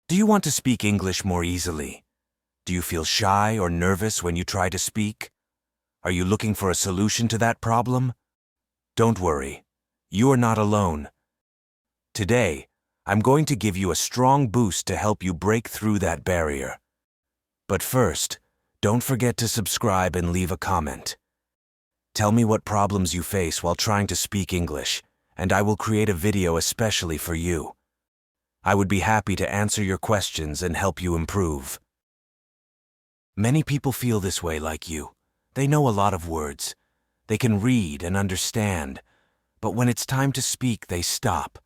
Do you want to speak English more easily? Do you feel shy or nervous when you try to speak? Are you looking for a solution to that problem? Don't worry, you are not alone. Today, I'm going to give you a strong boost to help you break through that barrier. But first, don't forget to subscribe and leave a comment. Tell me what problems you face while trying to speak English, and I will create a video especially for you. I would be happy to answer your questions and help you improve. Many people feel this way like you. They know a lot of words. They can read and understand, but when it's time to speak, they stop.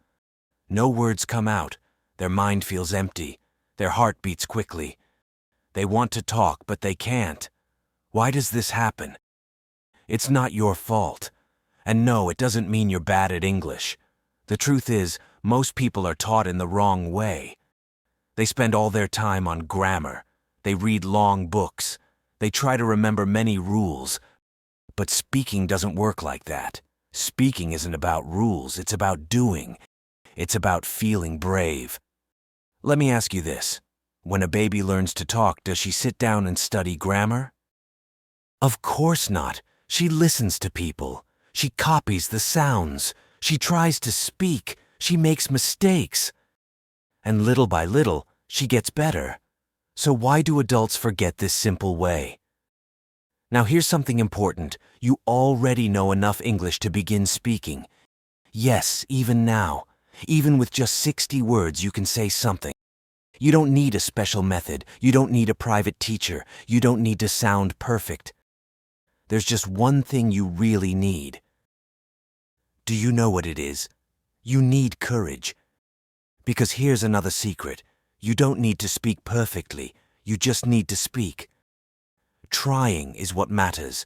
No words come out. Their mind feels empty. Their heart beats quickly. They want to talk, but they can't. Why does this happen? It's not your fault. And no, it doesn't mean you're bad at English. The truth is, most people are taught in the wrong way. They spend all their time on grammar. They read long books. They try to remember many rules. But speaking doesn't work like that. Speaking isn't about rules, it's about doing. It's about feeling brave. Let me ask you this. When a baby learns to talk, does she sit down and study grammar? Of course not. She listens to people. She copies the sounds. She tries to speak. She makes mistakes. And little by little, she gets better. So why do adults forget this simple way? Now here's something important. You already know enough English to begin speaking. Yes, even now. Even with just 60 words, you can say something. You don't need a special method. You don't need a private teacher. You don't need to sound perfect. There's just one thing you really need. Do you know what it is? You need courage. Because here's another secret. You don't need to speak perfectly. You just need to speak. Trying is what matters.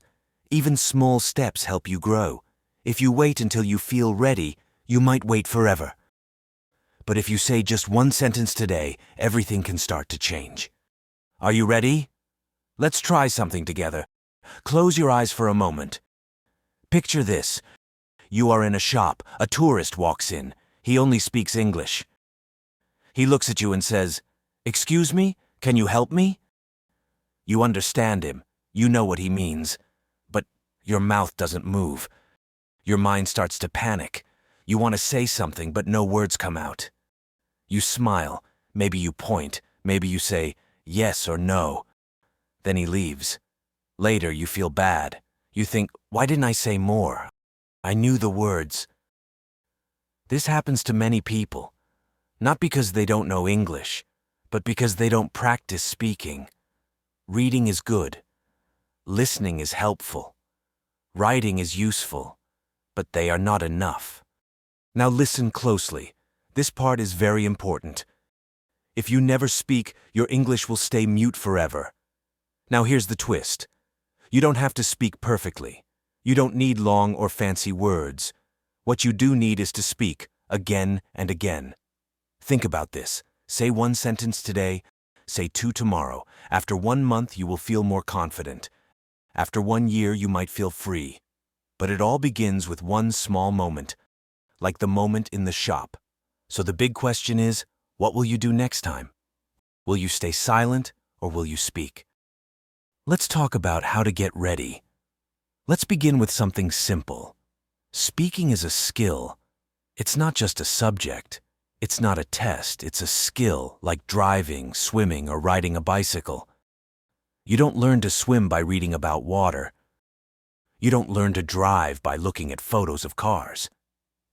Even small steps help you grow. If you wait until you feel ready, you might wait forever. But if you say just one sentence today, everything can start to change. Are you ready? Let's try something together. Close your eyes for a moment. Picture this. You are in a shop. A tourist walks in. He only speaks English. He looks at you and says, "Excuse me, can you help me?" You understand him. You know what he means. But your mouth doesn't move. Your mind starts to panic. You want to say something, but no words come out. You smile. Maybe you point. Maybe you say yes or no. Then he leaves. Later, you feel bad. You think, why didn't I say more? I knew the words. This happens to many people, not because they don't know English, but because they don't practice speaking. Reading is good. Listening is helpful. Writing is useful, but they are not enough. Now listen closely. This part is very important. If you never speak, your English will stay mute forever. Now here's the twist. You don't have to speak perfectly. You don't need long or fancy words. What you do need is to speak, again and again. Think about this. Say one sentence today, say 2 tomorrow. After 1 month, you will feel more confident. After 1 year, you might feel free. But it all begins with one small moment, like the moment in the shop. So the big question is, what will you do next time? Will you stay silent or will you speak? Let's talk about how to get ready. Let's begin with something simple. Speaking is a skill. It's not just a subject. It's not a test. It's a skill, like driving, swimming, or riding a bicycle. You don't learn to swim by reading about water. You don't learn to drive by looking at photos of cars.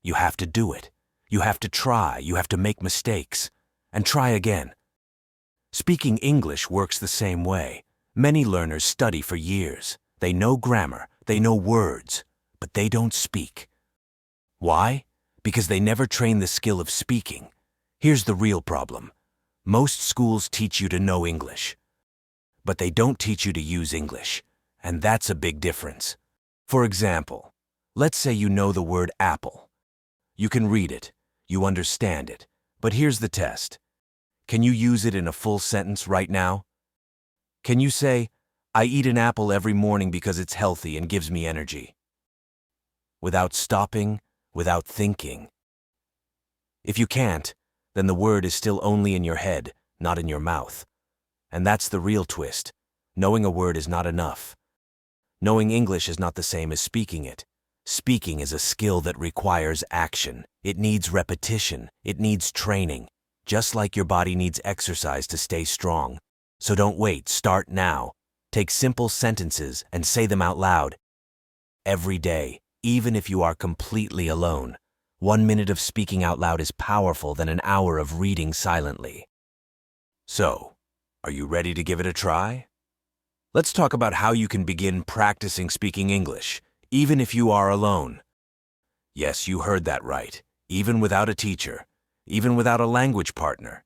You have to do it. You have to try. You have to make mistakes. And try again. Speaking English works the same way. Many learners study for years. They know grammar. They know words, but they don't speak. Why? Because they never train the skill of speaking. Here's the real problem. Most schools teach you to know English, but they don't teach you to use English, and that's a big difference. For example, let's say you know the word apple. You can read it, you understand it, but here's the test. Can you use it in a full sentence right now? Can you say, "I eat an apple every morning because it's healthy and gives me energy"? Without stopping, without thinking. If you can't, then the word is still only in your head, not in your mouth. And that's the real twist. Knowing a word is not enough. Knowing English is not the same as speaking it. Speaking is a skill that requires action. It needs repetition. It needs training. Just like your body needs exercise to stay strong. So don't wait, start now. Take simple sentences and say them out loud. Every day, even if you are completely alone. 1 minute of speaking out loud is powerful than an hour of reading silently. So, are you ready to give it a try? Let's talk about how you can begin practicing speaking English, even if you are alone. Yes, you heard that right. Even without a teacher. Even without a language partner.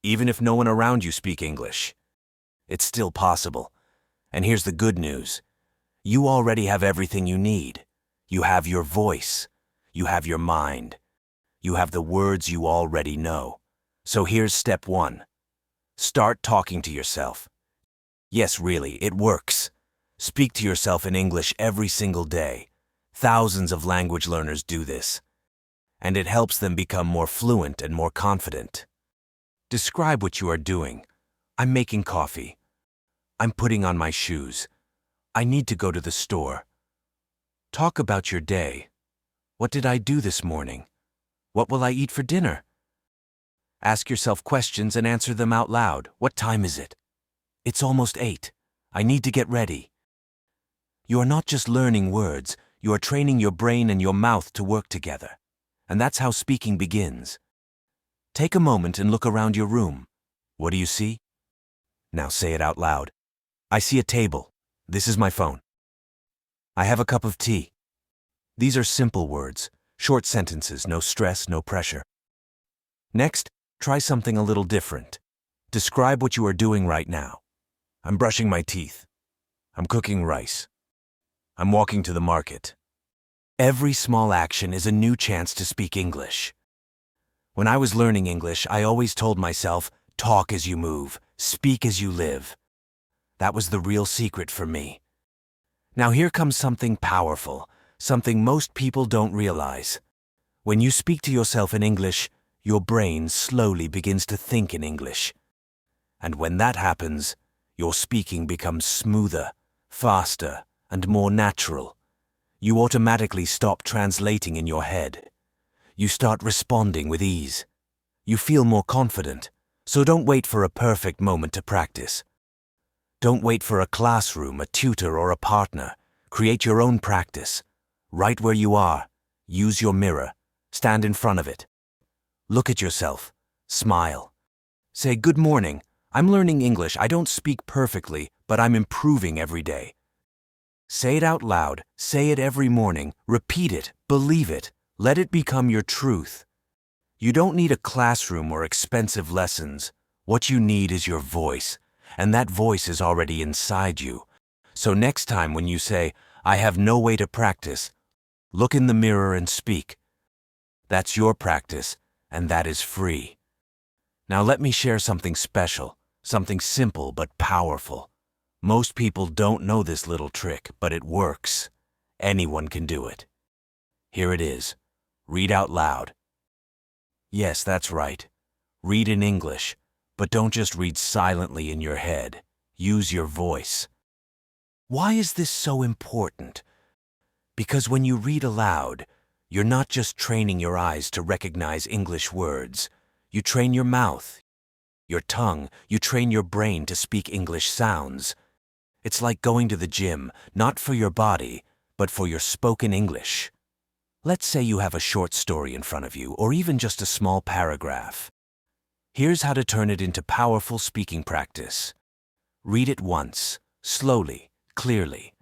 Even if no one around you speaks English. It's still possible. And here's the good news. You already have everything you need. You have your voice. You have your mind. You have the words you already know. So here's step 1. Start talking to yourself. Yes, really, it works. Speak to yourself in English every single day. Thousands of language learners do this. And it helps them become more fluent and more confident. Describe what you are doing. I'm making coffee. I'm putting on my shoes. I need to go to the store. Talk about your day. What did I do this morning? What will I eat for dinner? Ask yourself questions and answer them out loud. What time is it? It's almost 8. I need to get ready. You are not just learning words, you are training your brain and your mouth to work together. And that's how speaking begins. Take a moment and look around your room. What do you see? Now say it out loud. I see a table. This is my phone. I have a cup of tea. These are simple words, short sentences, no stress, no pressure. Next, try something a little different. Describe what you are doing right now. I'm brushing my teeth. I'm cooking rice. I'm walking to the market. Every small action is a new chance to speak English. When I was learning English, I always told myself, talk as you move, speak as you live. That was the real secret for me. Now here comes something powerful, something most people don't realize. When you speak to yourself in English, your brain slowly begins to think in English. And when that happens, your speaking becomes smoother, faster, and more natural. You automatically stop translating in your head. You start responding with ease. You feel more confident, so don't wait for a perfect moment to practice. Don't wait for a classroom, a tutor, or a partner. Create your own practice. Right where you are, use your mirror, stand in front of it. Look at yourself, smile. Say, good morning, I'm learning English. I don't speak perfectly, but I'm improving every day. Say it out loud, say it every morning, repeat it, believe it, let it become your truth. You don't need a classroom or expensive lessons. What you need is your voice, and that voice is already inside you. So next time when you say, I have no way to practice, look in the mirror and speak. That's your practice, and that is free. Now let me share something special, something simple but powerful. Most people don't know this little trick, but it works. Anyone can do it. Here it is. Read out loud. Yes, that's right. Read in English, but don't just read silently in your head. Use your voice. Why is this so important? Because when you read aloud, you're not just training your eyes to recognize English words. You train your mouth, your tongue, you train your brain to speak English sounds. It's like going to the gym, not for your body, but for your spoken English. Let's say you have a short story in front of you, or even just a small paragraph. Here's how to turn it into powerful speaking practice. Read it once, slowly, clearly.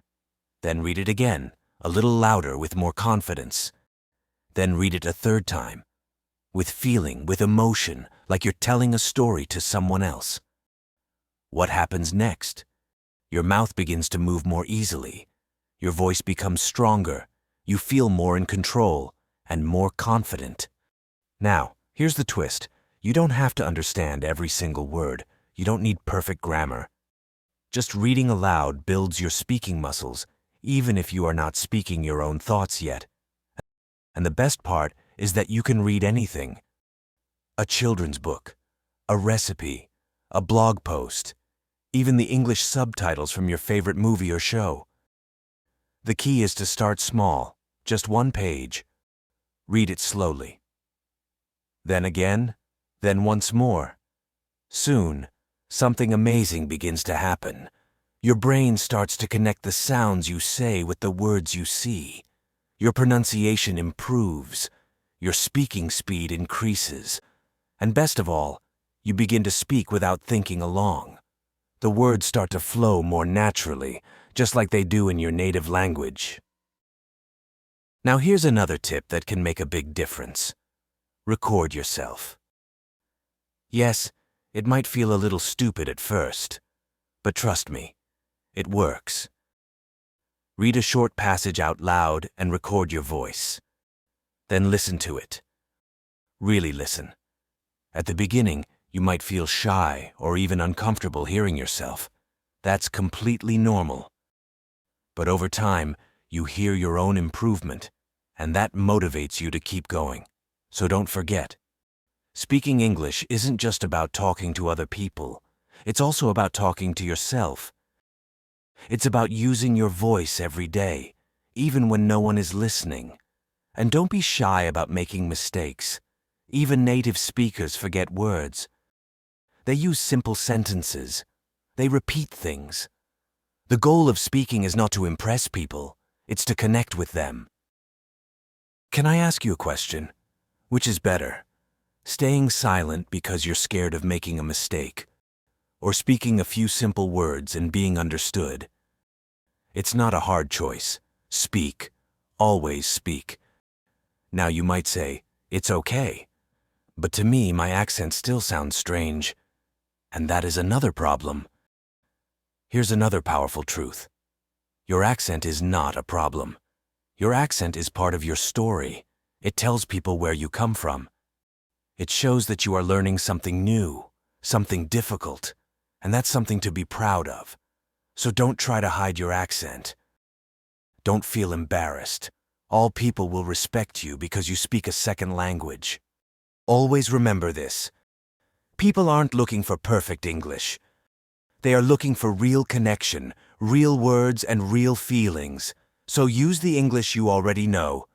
Then read it again, a little louder with more confidence. Then read it a third time, with feeling, with emotion, like you're telling a story to someone else. What happens next? Your mouth begins to move more easily. Your voice becomes stronger. You feel more in control and more confident. Now, here's the twist. You don't have to understand every single word. You don't need perfect grammar. Just reading aloud builds your speaking muscles, even if you are not speaking your own thoughts yet. And the best part is that you can read anything. A children's book, a recipe, a blog post, even the English subtitles from your favorite movie or show. The key is to start small, just one page. Read it slowly. Then again, then once more. Soon, something amazing begins to happen. Your brain starts to connect the sounds you say with the words you see. Your pronunciation improves. Your speaking speed increases. And best of all, you begin to speak without thinking along. The words start to flow more naturally, just like they do in your native language. Now here's another tip that can make a big difference. Record yourself. Yes, it might feel a little stupid at first, but trust me, it works. Read a short passage out loud and record your voice. Then listen to it. Really listen. At the beginning, you might feel shy or even uncomfortable hearing yourself. That's completely normal. But over time, you hear your own improvement, and that motivates you to keep going. So don't forget. Speaking English isn't just about talking to other people. It's also about talking to yourself. It's about using your voice every day, even when no one is listening. And don't be shy about making mistakes. Even native speakers forget words. They use simple sentences. They repeat things. The goal of speaking is not to impress people. It's to connect with them. Can I ask you a question? Which is better? Staying silent because you're scared of making a mistake, or speaking a few simple words and being understood? It's not a hard choice. Speak. Always speak. Now you might say, it's okay. But to me, my accent still sounds strange. And that is another problem. Here's another powerful truth. Your accent is not a problem. Your accent is part of your story. It tells people where you come from. It shows that you are learning something new, something difficult, and that's something to be proud of. So don't try to hide your accent. Don't feel embarrassed. All people will respect you because you speak a second language. Always remember this. People aren't looking for perfect English. They are looking for real connection, real words, and real feelings. So use the English you already know.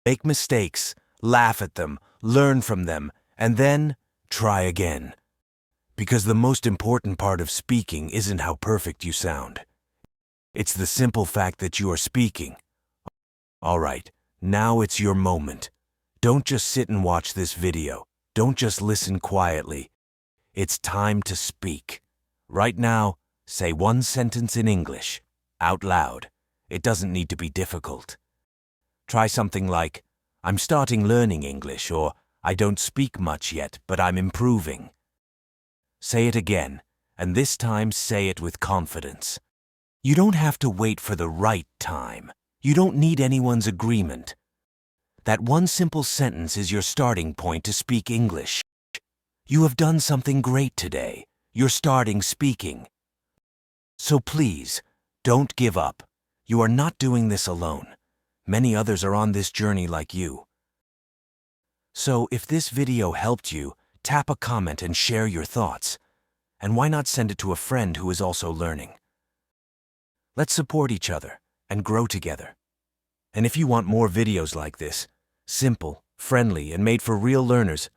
Make mistakes, laugh at them, learn from them, and then try again. Because the most important part of speaking isn't how perfect you sound. It's the simple fact that you are speaking. All right, now it's your moment. Don't just sit and watch this video. Don't just listen quietly. It's time to speak. Right now, say one sentence in English, out loud. It doesn't need to be difficult. Try something like, I'm starting learning English, or I don't speak much yet, but I'm improving. Say it again, and this time say it with confidence. You don't have to wait for the right time. You don't need anyone's agreement. That one simple sentence is your starting point to speak English. You have done something great today. You're starting speaking. So please, don't give up. You are not doing this alone. Many others are on this journey like you. So if this video helped you, tap a comment and share your thoughts. And why not send it to a friend who is also learning? Let's support each other and grow together. And if you want more videos like this, simple, friendly, and made for real learners,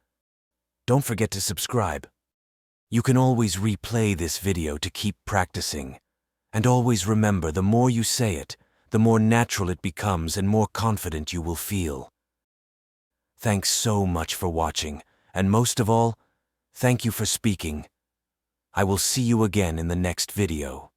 don't forget to subscribe. You can always replay this video to keep practicing. And always remember, the more you say it, the more natural it becomes and more confident you will feel. Thanks so much for watching, and most of all, thank you for speaking. I will see you again in the next video.